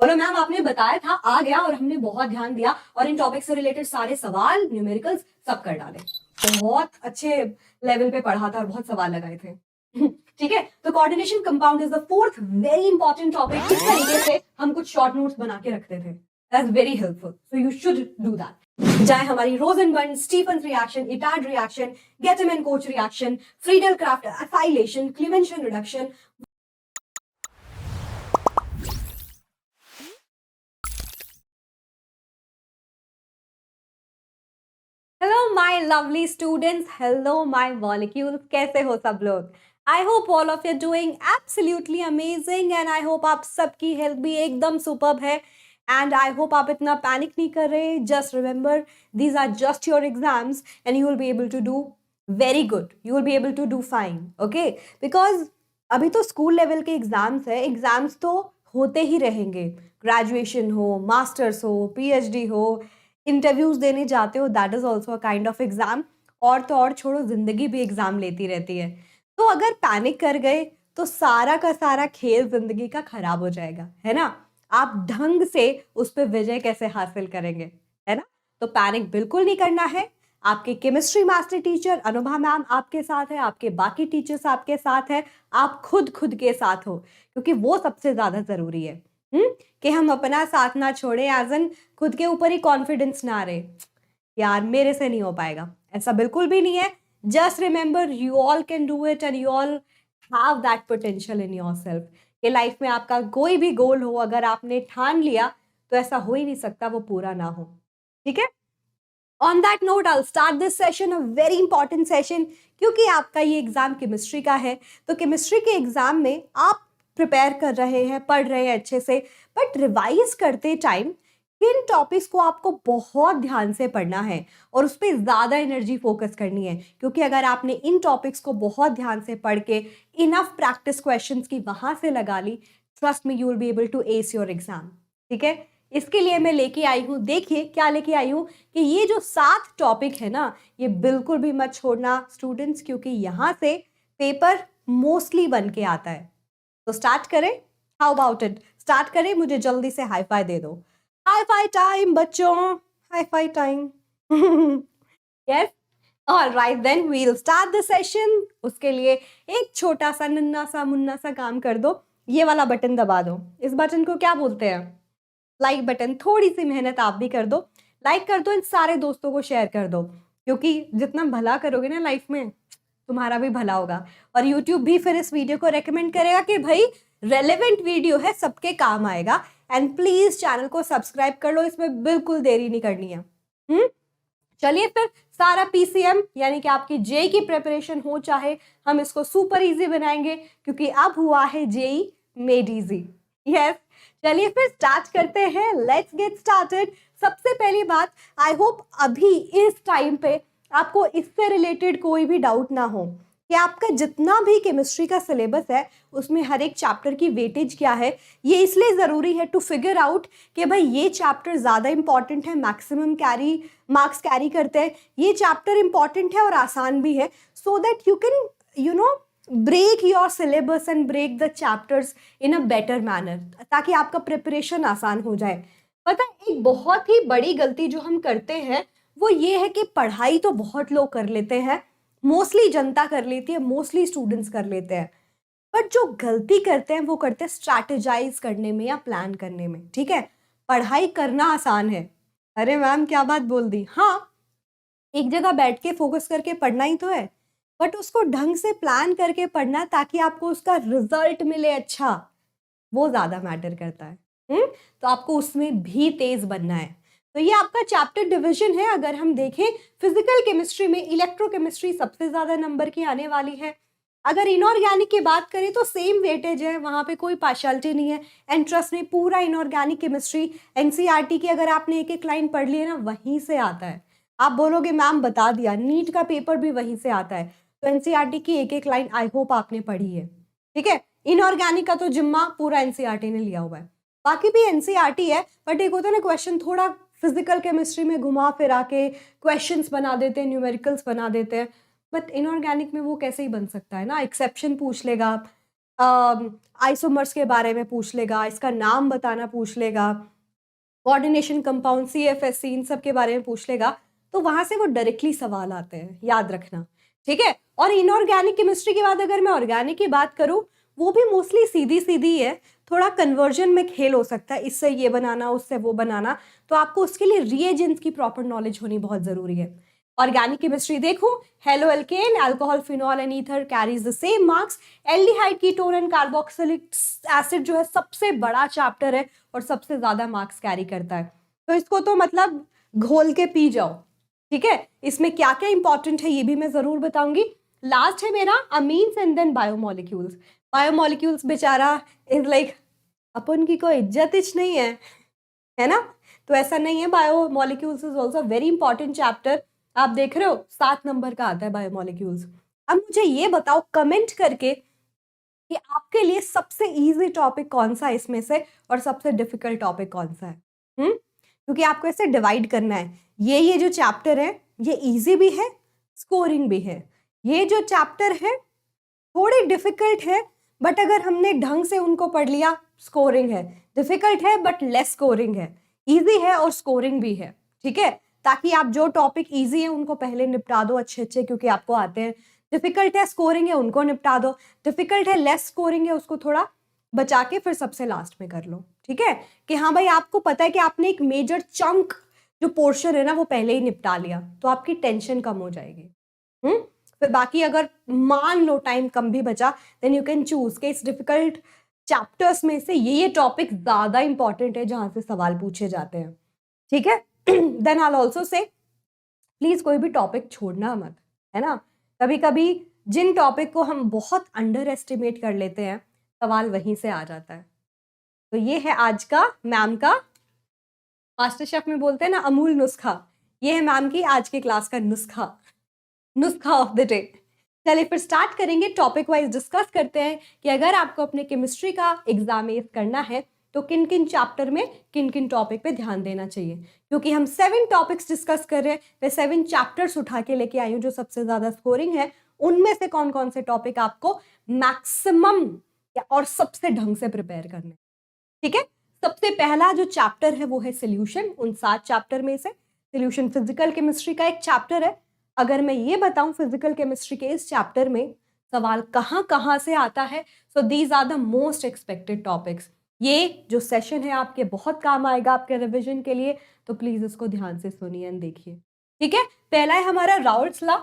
बोलो मैम आपने बताया था, आ गया और हमने बहुत ध्यान दिया और इन टॉपिक से रिलेटेड सारे सवाल न्यूमेरिकल्स सब कर डाले। बहुत अच्छे लेवल पे पढ़ा था और बहुत सवाल लगाए थे। ठीक है, तो coordination compound is the fourth very important topic. इस तरीके से हम कुछ शॉर्ट नोट्स बना के रखते थे। That's very helpful, so you should do that. चाहे हमारी Rosenmund Stephen reaction, Etard reaction, Gattermann Koch reaction, Friedel Crafts acylation, Clemmensen reduction. Hello my lovely students, hello my molecules, कैसे हो सब लोग? I hope all of you doing absolutely amazing and I hope आप सबकी health भी एकदम superb है। And I hope आप इतना पैनिक नहीं कर रहे। Just remember, these are just your exams and you will be able to do very good, you will be able to do fine, okay? Because अभी तो स्कूल लेवल के exams है, exams तो होते ही रहेंगे। ग्रेजुएशन हो, मास्टर्स हो, PhD हो, इंटरव्यूज देने जाते हो, that is also a kind of exam. और तो और छोड़ो, जिंदगी भी एग्जाम लेती रहती है। तो अगर पैनिक कर गए तो सारा का सारा खेल जिंदगी का खराब हो जाएगा, है ना? आप ढंग से उस पर विजय कैसे हासिल करेंगे, है ना? तो पैनिक बिल्कुल नहीं करना है। आपके chemistry master teacher Anubha ma'am आपके साथ है, आपके बाकी टीचर्स आपके साथ है, आप खुद खुद के साथ हो, क्योंकि वो सबसे ज्यादा जरूरी है। कि हम अपना साथ ना छोड़े, एज एन खुद के ऊपर ही कॉन्फिडेंस ना रहे, यार मेरे से नहीं हो पाएगा, ऐसा बिल्कुल भी नहीं है। Just remember, you all can do it and you all have that potential in your self. कि लाइफ में आपका कोई भी गोल हो, अगर आपने ठान लिया तो ऐसा हो ही नहीं सकता वो पूरा ना हो। ठीक है, on that note I start this session, a very important session, क्योंकि आपका ये एग्जाम केमिस्ट्री का है। तो केमिस्ट्री के एग्जाम में आप प्रिपेयर कर रहे हैं, पढ़ रहे हैं अच्छे से, बट रिवाइज करते टाइम किन टॉपिक्स को आपको बहुत ध्यान से पढ़ना है और उस पर ज़्यादा एनर्जी फोकस करनी है। क्योंकि अगर आपने इन टॉपिक्स को बहुत ध्यान से पढ़ के इनफ प्रैक्टिस क्वेश्चंस की वहां से लगा ली, trust me, you will be able to ace your exam. ठीक है, इसके लिए मैं लेके आई हूँ, देखिए क्या लेके आई हूँ, कि ये जो 7 टॉपिक है ना, ये बिल्कुल भी मत छोड़ना स्टूडेंट्स, क्योंकि यहाँ से पेपर मोस्टली बन के आता है। तो स्टार्ट करें, हाउ अबाउट इट? स्टार्ट करें, मुझे जल्दी से हाई फाई दे दो। हाई फाई टाइम बच्चों, high five time. Yes, all right then we will start the session. उसके लिए एक छोटा सा नन्ना सा मुन्ना सा काम कर दो, ये वाला बटन दबा दो। इस बटन को क्या बोलते हैं? Like button. थोड़ी सी मेहनत आप भी कर दो, लाइक कर दो, इन सारे दोस्तों को शेयर कर दो, क्योंकि जितना भला करोगे ना लाइफ में, तुम्हारा भी भला होगा। और यूट्यूब भी फिर इस वीडियो को रेकमेंड करेगा कि भाई रेलेवेंट वीडियो है, सबके काम आएगा। एंड प्लीज चैनल को सब्सक्राइब कर लो, इसमें बिल्कुल देरी नहीं करनी है। चलिए फिर, सारा पीसीएम यानी कि आपकी जेई की प्रिपरेशन हो, चाहे हम इसको सुपर इजी बनाएंगे, क्योंकि अब हुआ है जेई मेड इजी। यस, चलिए फिर स्टार्ट करते हैं, लेट्स गेट स्टार्टेड। सबसे पहली बात, आई होप अभी इस टाइम पे आपको इससे रिलेटेड कोई भी डाउट ना हो कि आपका जितना भी केमिस्ट्री का सिलेबस है उसमें हर एक चैप्टर की वेटेज क्या है। ये इसलिए ज़रूरी है टू फिगर आउट कि भाई ये चैप्टर ज़्यादा इंपॉर्टेंट है, मैक्सिमम कैरी मार्क्स कैरी करते हैं, ये चैप्टर इंपॉर्टेंट है और आसान भी है, so that you can you know break your syllabus and break the chapters in a better manner, ताकि आपका प्रिपरेशन आसान हो जाए। पता है, एक बहुत ही बड़ी गलती जो हम करते हैं वो ये है कि पढ़ाई तो बहुत लोग कर लेते हैं, मोस्टली जनता कर लेती है, मोस्टली स्टूडेंट्स कर लेते हैं, बट जो गलती करते हैं वो करते हैं स्ट्रैटेजाइज करने में या प्लान करने में। ठीक है, पढ़ाई करना आसान है। अरे मैम क्या बात बोल दी, हाँ, एक जगह बैठ के फोकस करके पढ़ना ही तो है, बट उसको ढंग से प्लान करके पढ़ना ताकि आपको उसका रिजल्ट मिले अच्छा, वो ज्यादा मैटर करता है। तो आपको उसमें भी तेज बनना है। तो ये आपका चैप्टर डिवीजन है। अगर हम देखें, फिजिकल केमिस्ट्री में इलेक्ट्रोकेमिस्ट्री सबसे ज्यादा नंबर की आने वाली है। अगर इनऑर्गेनिक की बात करें तो सेम वेटेज है, वहां पे कोई पार्शियलिटी नहीं है। एंड ट्रस्ट में, पूरा इनऑर्गेनिक केमिस्ट्री एनसीईआरटी की अगर आपने एक एक लाइन पढ़ ली है ना, वहीं से आता है। आप बोलोगे मैम बता दिया, नीट का पेपर भी वहीं से आता है। तो एनसीईआरटी की एक एक लाइन आई होप आपने पढ़ी है। ठीक है, इनऑर्गेनिक का तो जिम्मा पूरा एनसीईआरटी ने लिया हुआ है, बाकी भी एनसीईआरटी है, बट एक होता है ना क्वेश्चन थोड़ा फिजिकल केमिस्ट्री में घुमा फिरा के क्वेश्चंस बना देते हैं, न्यूमेरिकल्स बना देते हैं, बट इनऑर्गेनिक में वो कैसे ही बन सकता है ना, एक्सेप्शन पूछ लेगा। आइसोमर्स के बारे में पूछ लेगा, इसका नाम बताना पूछ लेगा, कोऑर्डिनेशन कंपाउंड, CFSC, इन सब के बारे में पूछ लेगा। तो वहां से वो डायरेक्टली सवाल आते हैं, याद रखना, ठीक है। और इनऑर्गेनिक केमिस्ट्री के बाद अगर मैं ऑर्गेनिक की बात करूं, वो भी मोस्टली सीधी सीधी है, थोड़ा कन्वर्जन में खेल हो सकता है, इससे ये बनाना उससे वो बनाना, तो आपको उसके लिए रिएजेंट्स की प्रॉपर नॉलेज होनी बहुत जरूरी है। ऑर्गेनिक केमिस्ट्री देखो, halo alkane, alcohol, phenol and ether carries the same marks. Aldehyde, ketone and carboxylic acid जो है सबसे बड़ा चैप्टर है और सबसे ज्यादा मार्क्स कैरी करता है, तो इसको तो मतलब घोल के पी जाओ, ठीक है। इसमें क्या क्या इंपॉर्टेंट है ये भी मैं जरूर बताऊंगी। लास्ट है मेरा amines and then biomolecules. Biomolecules बेचारा इज लाइक अपन की कोई इज्जत ही नहीं है ना, तो ऐसा नहीं है। Biomolecules is also very important chapter. आप देख रहे हो 7 नंबर का आता है बायोमोलिक्यूल्स। अब मुझे ये बताओ कमेंट करके कि आपके लिए सबसे इजी टॉपिक कौन सा है इसमें से और सबसे डिफिकल्ट टॉपिक कौन सा है। क्योंकि आपको ऐसे डिवाइड करना है, ये जो चैप्टर है ये इजी भी है, स्कोरिंग भी है। ये जो चैप्टर है थोड़े डिफिकल्ट है, बट अगर हमने ढंग से उनको पढ़ लिया स्कोरिंग है। डिफिकल्ट है बट लेस स्कोरिंग है, इजी है और स्कोरिंग भी है, ठीक है। ताकि आप जो टॉपिक इजी है उनको पहले निपटा दो अच्छे अच्छे, क्योंकि आपको आते हैं। डिफिकल्ट है, स्कोरिंग है, उनको निपटा दो। डिफिकल्ट है, लेस स्कोरिंग है, उसको थोड़ा बचा के फिर सबसे लास्ट में कर लो, ठीक है। कि हाँ भाई आपको पता है कि आपने एक मेजर चंक जो पोर्शन है ना वो पहले ही निपटा लिया, तो आपकी टेंशन कम हो जाएगी। फिर बाकी अगर मान लो टाइम कम भी बचा, देन यू कैन चूज के इस डिफिकल्ट चैप्टर्स में से ये टॉपिक ज्यादा इंपॉर्टेंट है जहां से सवाल पूछे जाते हैं, ठीक है। Then I also say please कोई भी टॉपिक छोड़ना मत, है ना। कभी कभी जिन टॉपिक को हम बहुत अंडर एस्टिमेट कर लेते हैं सवाल वहीं से आ जाता है। तो ये है आज का मैम का, मास्टर शेफ में बोलते हैं ना अमूल नुस्खा, ये है मैम की आज की क्लास का नुस्खा ऑफ द डे। चलिए फिर स्टार्ट करेंगे, टॉपिक वाइज डिस्कस करते हैं कि अगर आपको अपने केमिस्ट्री का एग्जाम करना है तो किन किन चैप्टर में किन किन टॉपिक पे ध्यान देना चाहिए। क्योंकि हम 7 टॉपिक्स डिस्कस कर रहे हैं, मैं 7 चैप्टर्स उठा के लेके आई हूँ जो सबसे ज्यादा स्कोरिंग है। उनमें से कौन कौन से टॉपिक आपको मैक्सिमम और सबसे ढंग से प्रिपेयर करने, ठीक है। सबसे पहला जो चैप्टर है वो है सोल्यूशन। उन 7 चैप्टर में से सोल्यूशन फिजिकल केमिस्ट्री का एक चैप्टर है। अगर मैं ये बताऊं फिजिकल केमिस्ट्री के इस चैप्टर में सवाल कहां कहां से आता है, so these are the most expected topics. ये जो सेशन है आपके बहुत काम आएगा आपके रिवीजन के लिए, तो प्लीज इसको ध्यान से सुनिए एंड देखिए, ठीक है। पहला है हमारा राउल्ट्स लॉ।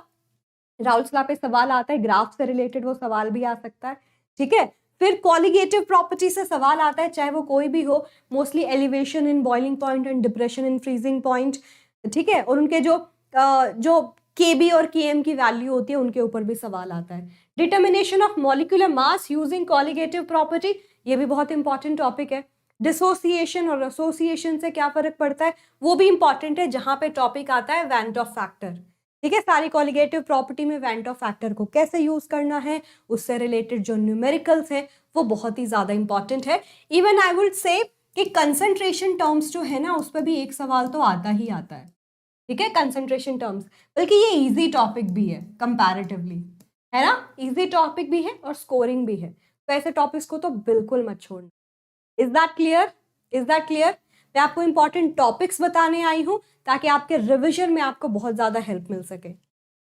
राउल्ट्स लॉ पे सवाल आता है, ग्राफ से रिलेटेड वो सवाल भी आ सकता है, ठीक है। फिर कॉलिगेटिव प्रॉपर्टी से सवाल आता है, चाहे वो कोई भी हो, mostly elevation in boiling point and depression in freezing point, ठीक है। और उनके जो केबी और केएम की वैल्यू होती है उनके ऊपर भी सवाल आता है। Determination of molecular mass using colligative property, ये भी बहुत इंपॉर्टेंट टॉपिक है। डिसोसिएशन और एसोसिएशन से क्या फर्क पड़ता है वो भी इंपॉर्टेंट है, जहां पे टॉपिक आता है वेंट ऑफ फैक्टर, ठीक है। सारी कॉलिगेटिव प्रॉपर्टी में वेंट ऑफ फैक्टर को कैसे यूज करना है, उससे रिलेटेड जो न्यूमेरिकल्स है वो बहुत ही ज्यादा इंपॉर्टेंट है। इवन आई वुड से कि कंसंट्रेशन टर्म्स जो है ना उस पर भी एक सवाल तो आता ही आता है, ठीक है। कंसंट्रेशन टर्म्स, बल्कि ये इजी टॉपिक भी है कंपैरेटिवली, है ना। इजी टॉपिक भी है और स्कोरिंग भी है, तो ऐसे टॉपिक्स को तो बिल्कुल मत छोड़ना। Is that clear? Is that clear? मैं आपको इंपॉर्टेंट टॉपिक्स बताने आई हूं ताकि आपके रिविजन में आपको बहुत ज्यादा हेल्प मिल सके।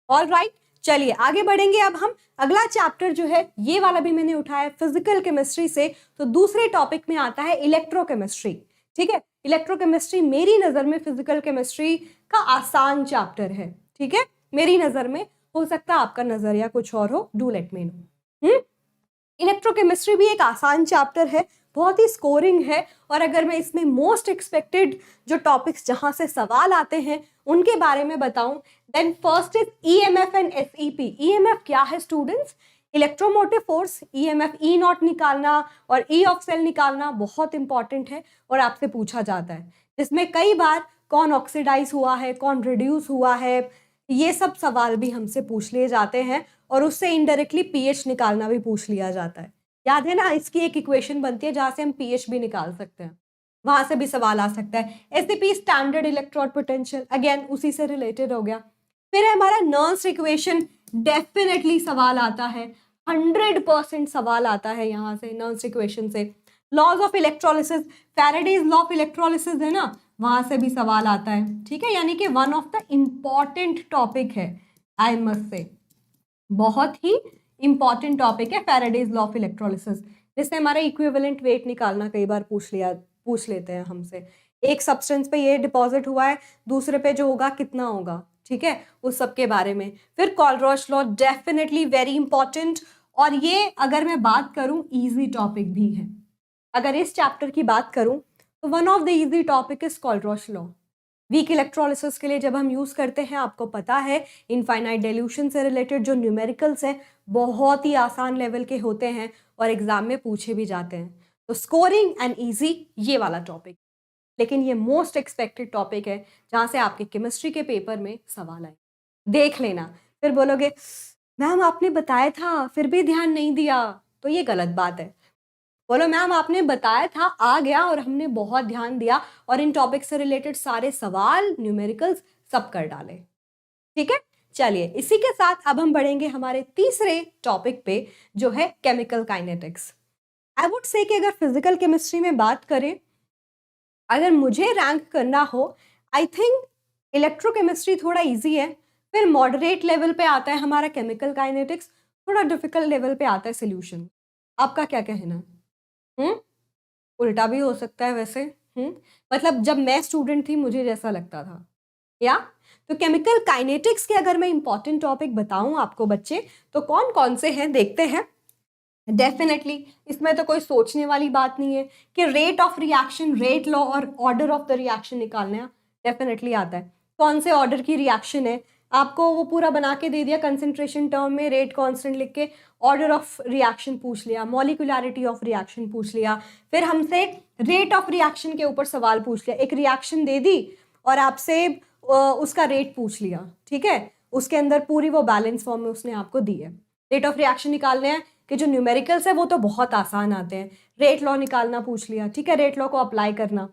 ऑल राइट, चलिए आगे बढ़ेंगे। अब हम अगला चैप्टर जो है ये वाला भी मैंने उठाया फिजिकल केमिस्ट्री से, तो दूसरे टॉपिक में आता है इलेक्ट्रोकेमिस्ट्री, ठीक है। इलेक्ट्रोकेमिस्ट्री मेरी नजर में फिजिकल केमिस्ट्री का आसान चैप्टर है, ठीक है। मेरी नजर में, हो सकता है आपका नजरिया कुछ और हो, do let me no. Electrochemistry भी एक आसान चैप्टर है, बहुत ही स्कोरिंग है। और अगर मैं इसमें मोस्ट एक्सपेक्टेड जो टॉपिक्स जहां से सवाल आते हैं उनके बारे में बताऊं, then first is EMF and SEP. EMF क्या है students? Electromotive force. EMF E naught निकालना और ई ऑफ सेल निकालना बहुत इंपॉर्टेंट है और आपसे पूछा जाता है, जिसमें कई बार कौन ऑक्सीडाइज हुआ है, कौन रिड्यूस हुआ है, ये सब सवाल भी हमसे पूछ लिए जाते हैं। और उससे इनडायरेक्टली पीएच निकालना भी पूछ लिया जाता है। याद है ना, इसकी एक इक्वेशन बनती है जहां से हम पीएच भी निकाल सकते हैं, वहां से भी सवाल आ सकता है। एसईपी स्टैंडर्ड इलेक्ट्रोड पोटेंशियल, अगेन उसी से रिलेटेड हो गया। फिर है हमारा नर्न्स इक्वेशन, डेफिनेटली सवाल आता है। 100% सवाल आता है यहाँ से नर्स इक्वेशन से। Laws of electrolysis, Faraday's law of electrolysis है ना, वहां से भी सवाल आता है। ठीक है, यानी कि one of the important topic है, आई मस्ट से बहुत ही इंपॉर्टेंट टॉपिक है फैराडेज लॉ ऑफ इलेक्ट्रोलिसिस, जिससे हमारा इक्विवेलेंट वेट निकालना कई बार पूछ लेते हैं हमसे। एक सब्सटेंस पे ये डिपॉजिट हुआ है, दूसरे पे जो होगा कितना होगा, ठीक है, उस सब के बारे में। फिर कॉलरॉश लॉ डेफिनेटली वेरी इंपॉर्टेंट, और ये अगर मैं बात करूं इजी टॉपिक भी है। अगर इस चैप्टर की बात करूं तो one of the easy topic is Kohlrausch law. Weak electrolysis के लिए जब हम यूज करते हैं, आपको पता है इनफाइनाइट डिल्यूशन से रिलेटेड जो न्यूमेरिकल्स हैं बहुत ही आसान लेवल के होते हैं और एग्जाम में पूछे भी जाते हैं। तो स्कोरिंग एंड इजी ये वाला टॉपिक, लेकिन ये मोस्ट एक्सपेक्टेड टॉपिक है जहां से आपके केमिस्ट्री के पेपर में सवाल आए। देख लेना, फिर बोलोगे मैम आपने बताया था फिर भी ध्यान नहीं दिया, तो ये गलत बात है। बोलो मैम आपने बताया था, आ गया और हमने बहुत ध्यान दिया और इन टॉपिक से रिलेटेड सारे सवाल न्यूमेरिकल्स सब कर डाले। ठीक है, चलिए इसी के साथ अब हम बढ़ेंगे हमारे तीसरे टॉपिक पे, जो है chemical kinetics. I would say कि अगर फिजिकल केमिस्ट्री में बात करें, अगर मुझे रैंक करना हो, आई थिंक इलेक्ट्रोकेमिस्ट्री थोड़ा इजी है, फिर मॉडरेट लेवल पे आता है हमारा केमिकल काइनेटिक्स, थोड़ा डिफिकल्ट लेवल पे आता है सोल्यूशन। आपका क्या कहना है? उल्टा भी हो सकता है वैसे। मतलब जब मैं स्टूडेंट थी मुझे जैसा लगता था, या तो केमिकल काइनेटिक्स के अगर मैं इंपॉर्टेंट टॉपिक बताऊं आपको बच्चे, तो कौन कौन से हैं देखते हैं। डेफिनेटली इसमें तो कोई सोचने वाली बात नहीं है कि rate of reaction, rate law और ऑर्डर ऑफ द रिएक्शन निकालना डेफिनेटली आता है। कौन से ऑर्डर की रिएक्शन है, आपको वो पूरा बना के दे दिया कंसंट्रेशन टर्म में, रेट कांस्टेंट लिख के ऑर्डर ऑफ रिएक्शन पूछ लिया, मॉलिक्यूलरिटी ऑफ रिएक्शन पूछ लिया, फिर हमसे रेट ऑफ रिएक्शन के ऊपर सवाल पूछ लिया। एक रिएक्शन दे दी और आपसे उसका रेट पूछ लिया, ठीक है, उसके अंदर पूरी वो बैलेंस फॉर्म में उसने आपको दी है। रेट ऑफ रिएक्शन निकालने हैं कि जो न्यूमेरिकल्स है वो तो बहुत आसान आते हैं। रेट लॉ निकालना पूछ लिया, ठीक है, रेट लॉ को अप्लाई करना,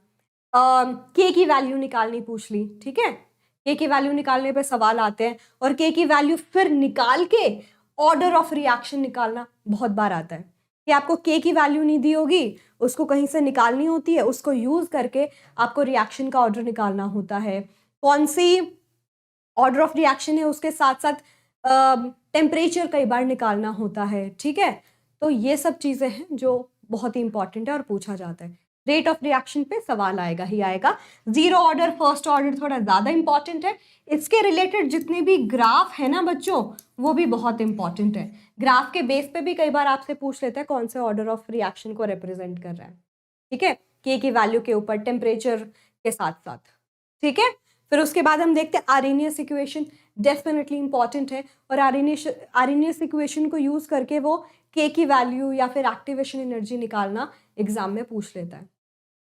के की वैल्यू निकालनी पूछ ली, ठीक है, के की वैल्यू निकालने पे सवाल आते हैं, और के की वैल्यू फिर निकाल के ऑर्डर ऑफ रिएक्शन निकालना बहुत बार आता है कि आपको के की वैल्यू नहीं दी होगी, उसको कहीं से निकालनी होती है, उसको यूज करके आपको रिएक्शन का ऑर्डर निकालना होता है। कौन सी ऑर्डर ऑफ रिएक्शन है उसके साथ साथ टेम्परेचर कई बार निकालना होता है, ठीक है। तो ये सब चीजें हैं जो बहुत ही इंपॉर्टेंट है और पूछा जाता है। रेट ऑफ रिएक्शन पे सवाल आएगा ही आएगा। जीरो ऑर्डर, फर्स्ट ऑर्डर थोड़ा ज्यादा इंपॉर्टेंट है। इसके रिलेटेड जितने भी ग्राफ है ना बच्चों, वो भी बहुत इंपॉर्टेंट है। ग्राफ के बेस पे भी कई बार आपसे पूछ लेता है कौन से ऑर्डर ऑफ रिएक्शन को रिप्रेजेंट कर रहा है, ठीक है, के की वैल्यू के ऊपर टेम्परेचर के साथ साथ, ठीक है। फिर उसके बाद हम देखते हैं आर्हेनियस इक्वेशन, डेफिनेटली इंपॉर्टेंट है, और आर्हेनियस इक्वेशन को यूज करके वो के की वैल्यू या फिर एक्टिवेशन एनर्जी निकालना एग्जाम में पूछ लेता है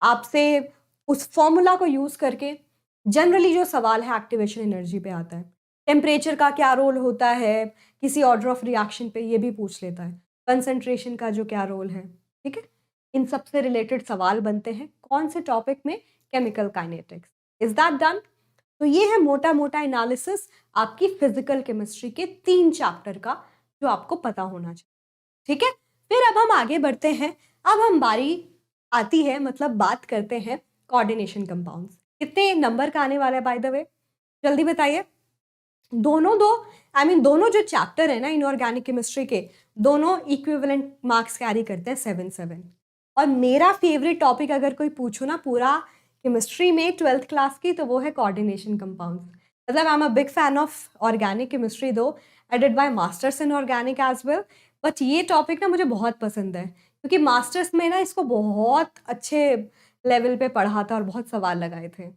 आपसे। उस फॉर्मूला को यूज करके जनरली जो सवाल है एक्टिवेशन एनर्जी पे आता है। टेम्परेचर का क्या रोल होता है किसी ऑर्डर ऑफ रिएक्शन पे, ये भी पूछ लेता है। कंसंट्रेशन का जो क्या रोल है, ठीक है, इन सब से रिलेटेड सवाल बनते हैं कौन से टॉपिक में, chemical kinetics. Is that done? तो ये है मोटा मोटा एनालिसिस आपकी फिजिकल केमिस्ट्री के 3 चैप्टर का, जो आपको पता होना चाहिए, ठीक है। फिर अब हम आगे बढ़ते हैं। अब हम बारी आती है, मतलब बात करते हैं कोऑर्डिनेशन कंपाउंड्स। कितने नंबर का आने वाला है बाय द वे, जल्दी बताइए। दोनों जो चैप्टर है ना इनऑर्गेनिक केमिस्ट्री के, दोनों इक्विवेलेंट मार्क्स कैरी करते हैं 7-7। और मेरा फेवरेट टॉपिक अगर कोई पूछो ना पूरा केमिस्ट्री में 12th क्लास की, तो वो है कोऑर्डिनेशन कंपाउंड्स। मतलब I am a big fan of organic chemistry, though I did my masters in organic as well, but ये टॉपिक ना मुझे बहुत पसंद है क्योंकि मास्टर्स में ना इसको बहुत अच्छे लेवल पे पढ़ा था और बहुत सवाल लगाए थे।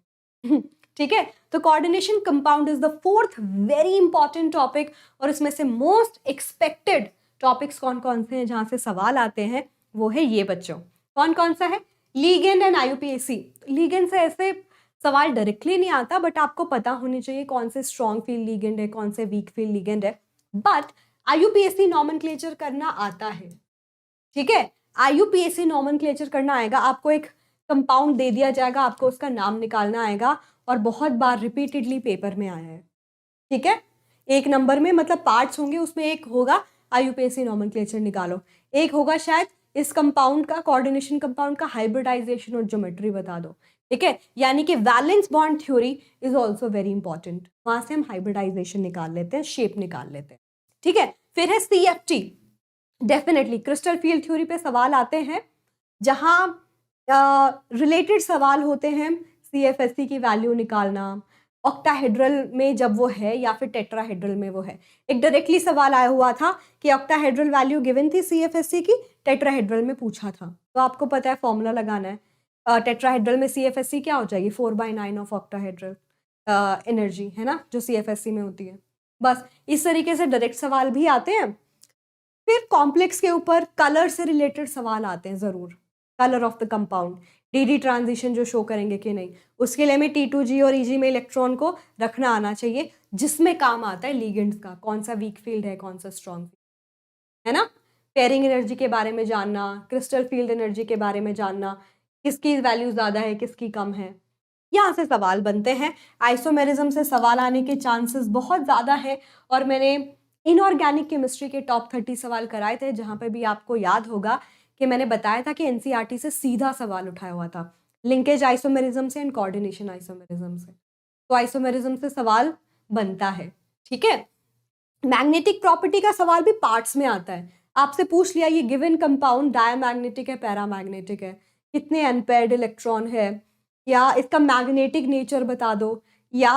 ठीक है, तो coordination compound is the 4th very important topic, और इसमें से मोस्ट एक्सपेक्टेड टॉपिक्स कौन कौन से हैं जहां से सवाल आते हैं, वो है ये बच्चों। कौन कौन सा है? Ligand and IUPAC. लीगेंड से ऐसे सवाल डायरेक्टली नहीं आता, बट आपको पता होनी चाहिए कौन से स्ट्रॉन्ग फील्ड लीगेंड है, कौन से वीक फील्ड लीगेंड है। बट आईयूपीएसी नॉमेनक्लेचर करना आता है, ठीक है, आईयूपीएसी नॉमेनक्लेचर करना आएगा। आपको एक कंपाउंड दे दिया जाएगा, आपको उसका नाम निकालना आएगा, और बहुत बार रिपीटेडली पेपर में आया है, ठीक है। एक नंबर में मतलब पार्ट्स होंगे, उसमें एक होगा IUPAC नॉमेनक्लेचर निकालो। एक होगा शायद इस कंपाउंड का, कोऑर्डिनेशन कंपाउंड का हाइब्रिडाइजेशन और ज्योमेट्री बता दो, ठीक है। यानी कि valence bond theory is also very important, वहां से हम हाइब्रिडाइजेशन निकाल लेते हैं, शेप निकाल लेते हैं, ठीक है। फिर है CFT, definitely crystal field theory पे सवाल आते हैं, जहां रिलेटेड सवाल होते हैं, CFSC की वैल्यू निकालना, ऑक्टाहेड्रल में जब वो है या फिर टेट्राहेड्रल में वो है। एक डायरेक्टली सवाल आया हुआ था कि ऑक्टाहेड्रल वैल्यू गिवन थी CFSC की, टेट्राहेड्रल में पूछा था, तो आपको पता है फॉर्मूला लगाना है। टेट्राहेड्रल में CFSC क्या हो जाएगी, 4/9 ऑफ ऑक्टाहेड्रल एनर्जी, है ना, जो CFSC में होती है। बस इस तरीके से डायरेक्ट सवाल भी आते हैं। फिर कॉम्प्लेक्स के ऊपर कलर से रिलेटेड सवाल आते हैं जरूर, colour of the compound, DD transition जो शो करेंगे कि नहीं, उसके लिए हमें T2G और EG में इलेक्ट्रॉन को रखना आना चाहिए, जिसमें काम आता है लिगेंड्स का, कौन सा वीक फील्ड है, कौन सा स्ट्रॉन्ग, है ना। पेयरिंग एनर्जी के बारे में जानना, क्रिस्टल फील्ड एनर्जी के बारे में जानना, किसकी वैल्यू ज्यादा है, किसकी कम है, यहाँ से सवाल बनते हैं। आइसोमेरिज्म से सवाल आने के चांसेस बहुत ज्यादा है, और मैंने इनऑर्गेनिक केमिस्ट्री के टॉप 30 सवाल कराए थे, जहां पे भी आपको याद होगा कि मैंने बताया था कि NCERT से सीधा सवाल उठाया हुआ था, लिंकेज आइसोमेरिज्म से एंड कोऑर्डिनेशन आइसोमेरिज्म से, तो आइसोमेरिज्म से सवाल बनता है, ठीक है। मैग्नेटिक प्रॉपर्टी का सवाल भी पार्ट्स में आता है, आपसे पूछ लिया ये गिवन कंपाउंड डायमैग्नेटिक है, पैरामैग्नेटिक है, कितने अनपेयर्ड इलेक्ट्रॉन है, या इसका मैग्नेटिक नेचर बता दो, या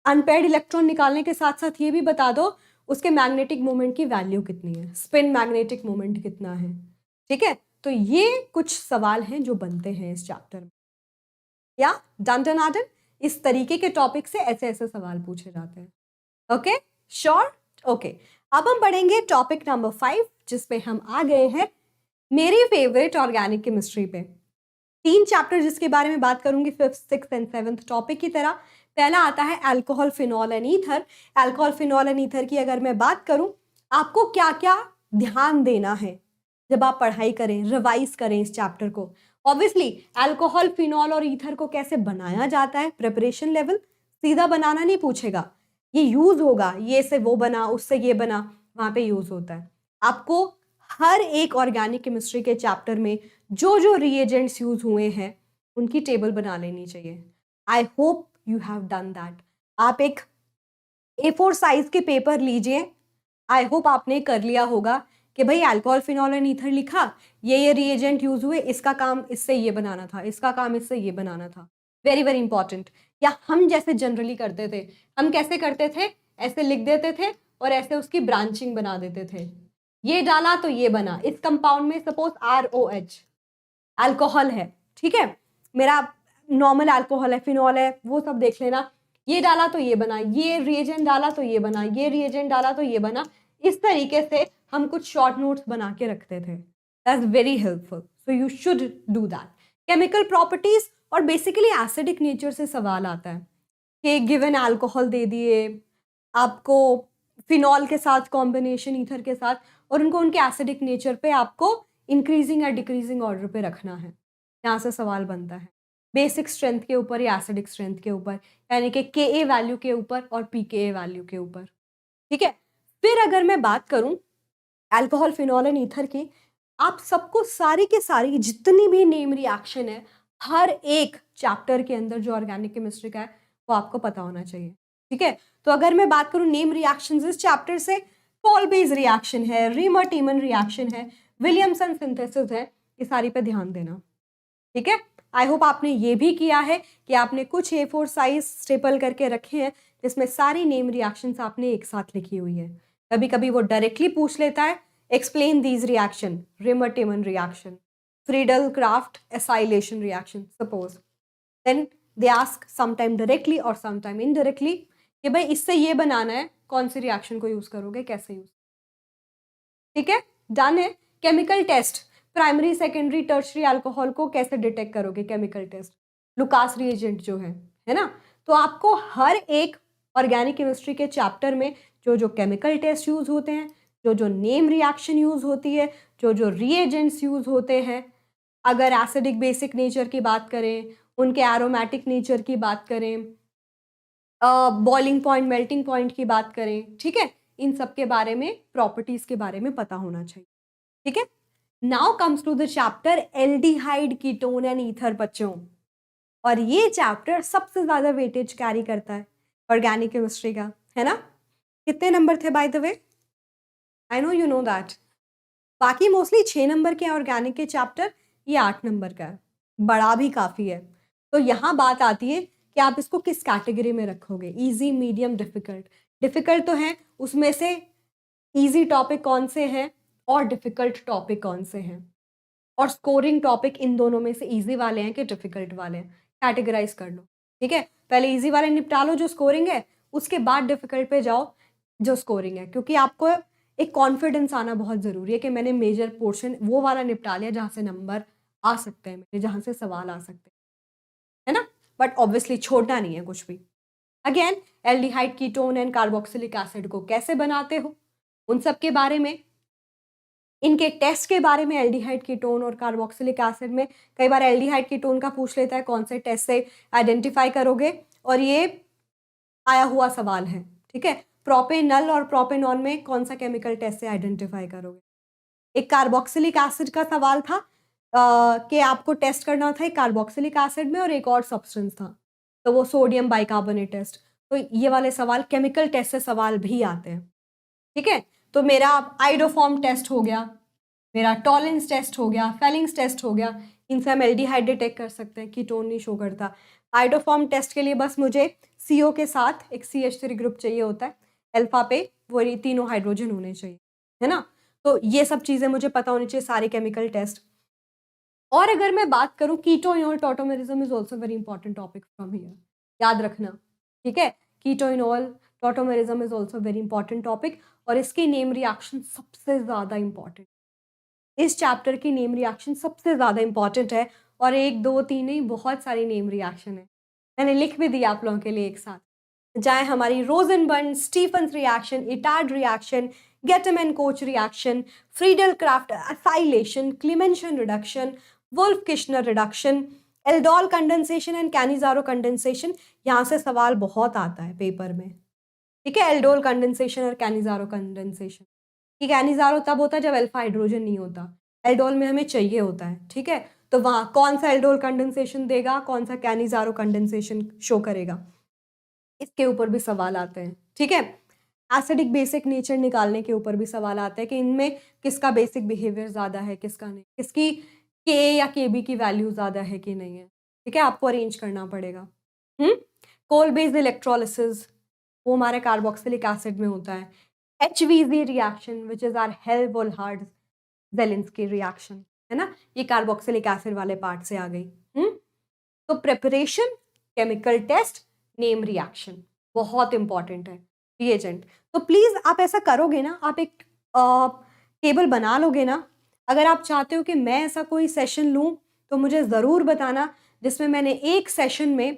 अनपेयर्ड इलेक्ट्रॉन निकालने के साथ साथ ये भी बता दो उसके मैग्नेटिक मोमेंट की वैल्यू कितनी है, स्पिन मैग्नेटिक मोमेंट कितना है, ठीक है। तो ये कुछ सवाल हैं जो बनते हैं इस चैप्टर में, या डन डन आडन, इस तरीके के टॉपिक से ऐसे ऐसे सवाल पूछे जाते हैं। Okay, sure, okay. अब हम पढ़ेंगे टॉपिक नंबर 5, जिसपे हम आ गए हैं मेरी फेवरेट ऑर्गेनिक केमिस्ट्री पे। 3 चैप्टर जिसके बारे में बात करूंगी 5th, 6th and 7th topic की तरह। पहला आता है alcohol, phenol and ether. Alcohol, phenol and ether की अगर मैं बात करूं, आपको क्या क्या ध्यान देना है जब आप पढ़ाई करें, रिवाइज करें इस चैप्टर को। ऑब्वियसली अल्कोहल, फिनॉल और ईथर को कैसे बनाया जाता है, प्रिपरेशन लेवल, सीधा बनाना नहीं पूछेगा, ये यूज होगा, ये से वो बना, उससे ये बना, वहां पे यूज होता है। आपको हर एक ऑर्गेनिक केमिस्ट्री के चैप्टर में जो जो रिएजेंट्स यूज हुए हैं उनकी टेबल बना लेनी चाहिए। I hope you have done that. आप एक A4 साइज के पेपर लीजिए, आई होप आपने कर लिया होगा कि भाई अल्कोहल, फिनॉल एंड ईथर लिखा, ये रिएजेंट यूज हुए, इसका काम इससे ये बनाना था, इसका काम इससे ये बनाना था, वेरी वेरी इंपॉर्टेंट। या हम जैसे जनरली करते थे, हम कैसे करते थे, ऐसे लिख देते थे और ऐसे उसकी ब्रांचिंग बना देते थे, ये डाला तो ये बना। इस कंपाउंड में सपोज ROH अल्कोहल है, ठीक है, मेरा नॉर्मल अल्कोहल है, फिनॉल है, वो सब देख लेना, ये डाला तो ये बना, ये रिएजेंट डाला तो ये बना, ये रिएजेंट डाला तो ये बना। इस तरीके से हम कुछ शॉर्ट नोट्स बना के रखते थे, that's very helpful, so you should do that. Chemical properties और बेसिकली एसिडिक नेचर से सवाल आता है कि गिवन अल्कोहल दे दिए आपको, फिनॉल के साथ कॉम्बिनेशन ईथर के साथ, और उनको उनके एसिडिक नेचर पे आपको इंक्रीजिंग या डिक्रीजिंग ऑर्डर पे रखना है, यहाँ से सवाल बनता है। बेसिक स्ट्रेंथ के ऊपर या एसिडिक स्ट्रेंथ के ऊपर, यानी कि Ka वैल्यू के ऊपर और pKa वैल्यू के ऊपर, ठीक है। फिर अगर मैं बात करूं अल्कोहल, फिनॉल एंड ईथर की, आप सबको सारी के सारी जितनी भी नेम रिएक्शन है हर एक चैप्टर के अंदर जो ऑर्गेनिक केमिस्ट्री का है वो आपको पता होना चाहिए, ठीक है। तो अगर मैं बात करूं नेम रिएक्शंस इस चैप्टर से, पॉल बेस रिएक्शन है, रीमर-टीमन रिएक्शन है, विलियमसन सिंथेसिस है, ये सारी पे ध्यान देना, ठीक है। आई होप आपने ये भी किया है कि आपने कुछ A4 साइज स्टेपल करके रखे हैं जिसमें सारी नेम रिएक्शंस आपने एक साथ लिखी हुई है। कभी कभी वो डायरेक्टली पूछ लेता है, explain these reaction, Reimer Tiemann reaction, Friedel Crafts acylation reaction suppose, then they ask sometime directly और समटाइम इनडायरेक्टली कि भाई इससे ये बनाना है, कौन सी रिएक्शन को यूज करोगे, कैसे यूज, ठीक है, डन है। Chemical test, primary, secondary, tertiary alcohol को कैसे डिटेक्ट करोगे, केमिकल टेस्ट, लुकास रिएजेंट जो है ना। तो आपको हर एक ऑर्गेनिक केमिस्ट्री के चैप्टर में जो जो केमिकल टेस्ट यूज होते हैं, जो जो नेम रिएक्शन यूज होती है, जो जो रिएजेंट्स यूज होते हैं, अगर एसिडिक बेसिक नेचर की बात करें, उनके एरोमेटिक नेचर की बात करें, बॉइलिंग पॉइंट, मेल्टिंग पॉइंट की बात करें, ठीक है, इन सब के बारे में, प्रॉपर्टीज के बारे में पता होना चाहिए, ठीक है। Now comes to the chapter aldehyde, ketone and ether बच्चों, और ये चैप्टर सबसे ज्यादा वेटेज कैरी करता है ऑर्गेनिक केमिस्ट्री का, है ना। कितने नंबर थे by the way, I know you know that. बाकी मोस्टली 6 नंबर के ऑर्गेनिक के चैप्टर, ये 8 नंबर का है, बड़ा भी काफी है। तो यहाँ बात आती है कि आप इसको किस कैटेगरी में रखोगे, इजी, मीडियम, डिफिकल्ट। डिफिकल्ट तो है, उसमें से इजी टॉपिक कौन से हैं और डिफिकल्ट टॉपिक कौन से हैं, और स्कोरिंग टॉपिक इन दोनों में से इजी वाले हैं कि डिफिकल्ट वाले हैं, कैटेगराइज कर लो, ठीक है। पहले इजी वाले निपटा लो जो स्कोरिंग है, उसके बाद डिफिकल्ट पे जाओ जो स्कोरिंग है, क्योंकि आपको एक कॉन्फिडेंस आना बहुत जरूरी है कि मैंने मेजर पोर्शन वो वाला निपटा लिया जहां से नंबर आ सकते हैं मेरे, जहां से सवाल आ सकते हैं, है ना। बट ऑब्वियसली छोड़ना नहीं है कुछ भी। Again, aldehyde, ketone and carboxylic acid को कैसे बनाते हो, उन सब के बारे में, इनके टेस्ट के बारे में, एल्डिहाइड, कीटोन और कार्बोक्सिलिक एसिड में कई बार एल्डिहाइड कीटोन का पूछ लेता है, कौन से टेस्ट से आइडेंटिफाई करोगे, और ये आया हुआ सवाल है, ठीक है। प्रोपेनल और प्रोपेनॉन में कौन सा केमिकल टेस्ट से आइडेंटिफाई करोगे। एक कार्बोक्सिलिक एसिड का सवाल था कि आपको टेस्ट करना था एक कार्बोक्सिलिक एसिड में और एक और सब्सटेंस था, तो वो सोडियम बाइकार्बोनेट टेस्ट। तो ये वाले सवाल केमिकल टेस्ट से सवाल भी आते हैं, ठीक है। तो मेरा आइडोफॉर्म टेस्ट हो गया, मेरा टॉलेंस टेस्ट हो गया, फेलिंग्स टेस्ट हो गया, इनसे हम एल्डिहाइड डिटेक्ट कर सकते हैं, कीटोन नहीं शो करता। आइडोफॉर्म टेस्ट के लिए बस मुझे CO के साथ एक CH3 ग्रुप चाहिए होता है, अल्फा पे वो ये तीनों हाइड्रोजन होने चाहिए, है ना। तो ये सब चीजें मुझे पता होनी चाहिए, सारे केमिकल टेस्ट। और अगर मैं बात करूं, कीटोइनॉल tautomerism is also very important topic from here, याद रखना, ठीक है। कीटोइनॉल tautomerism is also very important topic, और इसकी नेम रिएक्शन सबसे ज्यादा इंपॉर्टेंट, इस चैप्टर की नेम रिएक्शन सबसे ज्यादा इंपॉर्टेंट है, और 1 2 3 नहीं, बहुत सारी नेम रिएक्शन है, मैंने लिख भी दिया आप लोगों के लिए एक साथ, चाहे हमारी Rosenmund, Stephens reaction, Etard reaction, Gattermann and Koch reaction, Friedel Crafts acylation, Clemmensen reduction, Wolff Kishner reduction, aldol condensation and Cannizzaro condensation, यहाँ से सवाल बहुत आता है पेपर में, ठीक है। एल्डोल कंडेंसेशन और कैनिजारो कंडेंसेशन, कि कैनिजारो तब होता है जब अल्फा हाइड्रोजन नहीं होता, एल्डोल में हमें चाहिए होता है, ठीक है। तो वहां कौन सा एल्डोल कंडेंसेशन देगा, कौन सा कैनिजारो कंडेंसेशन शो करेगा, इसके ऊपर भी सवाल आते हैं, ठीक है। एसिडिक बेसिक नेचर निकालने के ऊपर भी सवाल आता है कि इनमें किसका बेसिक बिहेवियर ज्यादा है, किसका नहीं, किसकी K या KB की वैल्यू ज्यादा है कि नहीं है, ठीक है, आपको अरेंज करना पड़ेगा। कोल बेस्ड इलेक्ट्रोलिसिस, वो हमारे कार्बोक्सिलिक एसिड में होता है। HVZ reaction which is are Hell Volhard Zelinsky reaction, है ना, ये कार्बोक्सिलिक एसिड वाले पार्ट से आ गई। तो preparation, chemical test, name reaction बहुत इंपॉर्टेंट है, रिएजेंट। तो प्लीज आप ऐसा करोगे ना, आप एक टेबल बना लोगे ना, अगर आप चाहते हो कि मैं ऐसा कोई सेशन लूं तो मुझे जरूर बताना, जिसमें मैंने एक सेशन में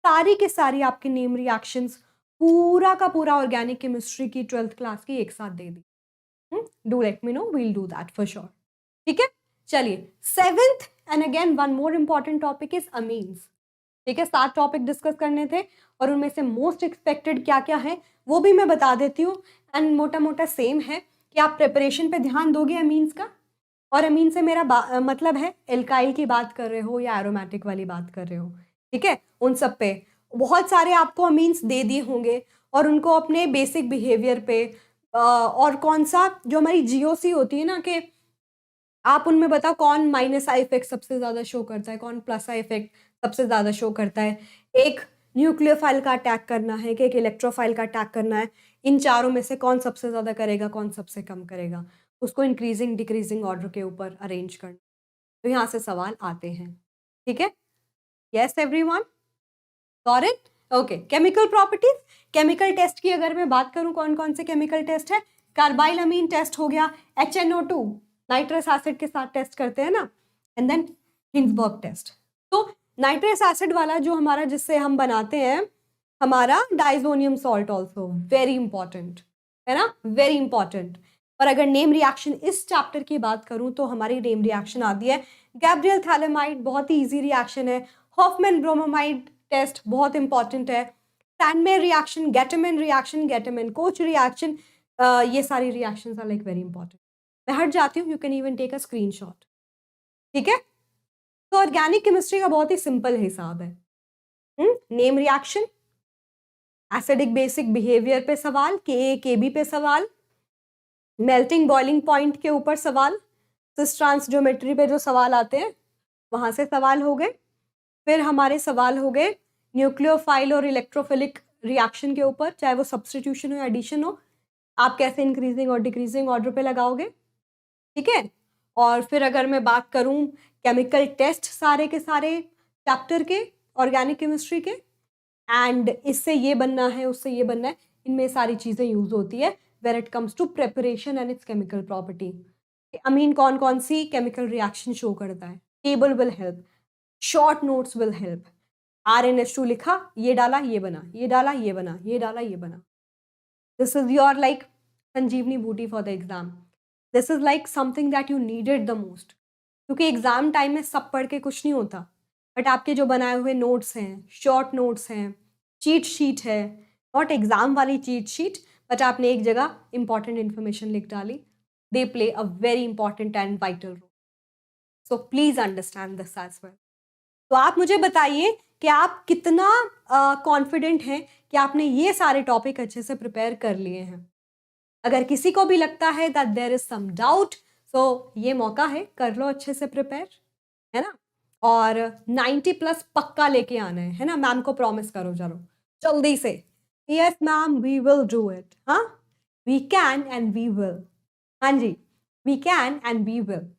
सारी के सारी आपके नेम रिएक्शंस, पूरा का पूरा ऑर्गेनिक केमिस्ट्री की 12th क्लास की एक साथ दे दी। Do let me know, we'll do that for sure, ठीक है। चलिए, 7th and again one more important topic is amines, ठीक है। 7 टॉपिक डिस्कस करने थे, और उनमें से मोस्ट एक्सपेक्टेड क्या क्या है वो भी मैं बता देती हूँ, एंड मोटा मोटा सेम है कि आप प्रिपरेशन पे ध्यान दोगे अमीन्स का, और अमीन से मेरा मतलब है एल्काइल की बात कर रहे हो या एरोमेटिक वाली बात कर रहे हो, ठीक है। उन सब पे बहुत सारे आपको अमीन्स दे दिए होंगे, और उनको अपने बेसिक बिहेवियर पे और कौन सा जो हमारी GOC होती है ना, कि आप उनमें बताओ कौन माइनस आई इफेक्ट सबसे ज्यादा शो करता है, कौन प्लस आई इफेक्ट सबसे ज्यादा शो करता है, एक न्यूक्लियोफाइल का अटैक करना है कि एक इलेक्ट्रोफाइल का अटैक करना है, इन चारों में से कौन सबसे ज्यादा करेगा, कौन सबसे कम करेगा, उसको इंक्रीजिंग डिक्रीजिंग ऑर्डर के ऊपर अरेंज करना। तो यहाँ से सवाल आते हैं, ठीक है। Yes everyone, got it, okay. Chemical properties, chemical test की अगर मैं बात करूं, कौन कौन से केमिकल टेस्ट है, कार्बाइल अमीन टेस्ट हो गया, HNO2 नाइट्रस एसिड के साथ टेस्ट करते हैं ना, एंड देन हिंसबर्ग टेस्ट। तो नाइट्रस एसिड वाला जो हमारा, जिससे हम बनाते हैं हमारा diazonium salt, also very important, है ना, वेरी इंपॉर्टेंट। और अगर नेम रिएक्शन इस चैप्टर की बात करूं तो हमारी नेम रिएक्शन आती है गैब्रियल थैलेमाइड, बहुत ही इजी रिएक्शन है। हॉफमैन ब्रोमोमाइड टेस्ट बहुत इंपॉर्टेंट है। Sandmeyer reaction, Gattermann reaction, Gattermann Koch reaction, ये सारी reactions are like very important. मैं हट जाती हूँ, you can even take a screenshot. ठीक है, तो ऑर्गेनिक केमिस्ट्री का बहुत ही सिंपल हिसाब है। Name reaction, acidic basic behaviour पे सवाल, के बी पे सवाल, मेल्टिंग बॉइलिंग पॉइंट के ऊपर सवाल, सिस ट्रांस ज्योमेट्री पे जो सवाल आते हैं वहां से सवाल हो गए। फिर हमारे सवाल हो गए न्यूक्लियोफाइल और इलेक्ट्रोफिलिक रिएक्शन के ऊपर, चाहे वो सब्सटीट्यूशन हो या एडिशन हो, आप कैसे इंक्रीजिंग और डिक्रीजिंग ऑर्डर पे लगाओगे। ठीक है, और फिर अगर मैं बात करूं केमिकल टेस्ट सारे के सारे चैप्टर के ऑर्गेनिक केमिस्ट्री के, एंड इससे ये बनना है उससे ये बनना है, इनमें सारी चीजें यूज होती है where it comes to preparation and its chemical property. Amine कौन कौन सी केमिकल रिएक्शन शो करता है, table will help, short notes will help. RnH2 लिखा, ये डाला ये बना, ये डाला ये बना, ये डाला ये बना। दिस इज योर लाइक संजीवनी बूटी for the exam. This is like something that you needed the most, क्योंकि एग्जाम टाइम में सब पढ़ के कुछ नहीं होता, बट आपके जो बनाए हुए नोट्स हैं, शॉर्ट नोट्स हैं, चीट शीट है, नॉट एग्जाम वाली चीट शीट, बट आपने एक जगह इंपॉर्टेंट इंफॉर्मेशन लिख डाली, they play a very important and vital role. So please understand this as well. तो आप मुझे बताइए कि आप कितना कॉन्फिडेंट हैं कि आपने ये सारे टॉपिक अच्छे से प्रिपेयर कर लिए हैं। अगर किसी को भी लगता है that there is some doubt, so ये मौका है, कर लो अच्छे से प्रिपेयर, है ना। और 90 प्लस पक्का लेके आना है ना। मैम को प्रॉमिस करो चलो जल्दी से, yes ma'am we will do it, हाँ we can and we will, हाँ जी we can and we will.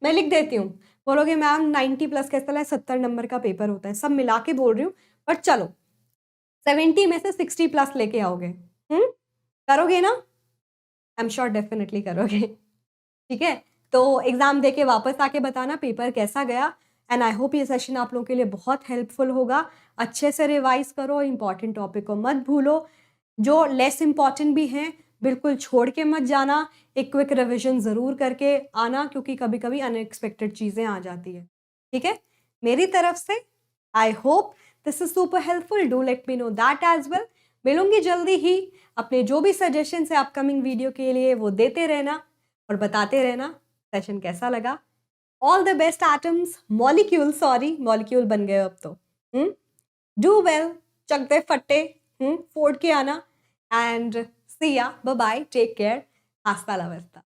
मैं लिख देती हूँ, बोलोगे मैम 90 प्लस कैसा है, 70 नंबर का पेपर होता है, सब मिला के बोल रही हूँ, बट चलो 70 में से 60 प्लस लेके आओगे। करोगे ना, आई एम श्योर डेफिनेटली करोगे। ठीक है, तो एग्जाम देके वापस आके बताना पेपर कैसा गया, एंड आई होप ये सेशन आप लोगों के लिए बहुत हेल्पफुल होगा। अच्छे से रिवाइज करो, इंपॉर्टेंट टॉपिक को मत भूलो, जो लेस इंपॉर्टेंट भी हैं बिल्कुल छोड़ के मत जाना, एक क्विक रिविजन ज़रूर करके आना, क्योंकि कभी कभी अनएक्सपेक्टेड चीज़ें आ जाती है। ठीक है, मेरी तरफ से I hope this is super helpful, do let me know that as well. मिलूंगी जल्दी ही, अपने जो भी सजेशन है अपकमिंग वीडियो के लिए वो देते रहना और बताते रहना सेशन कैसा लगा। All the best atoms, molecule, sorry molecule बन गए अब तो। डू वेल, चकते फट्टे, फोड़ के आना, एंड सी या, बाय बाय, टेक केयर, हस्ता ला विस्ता।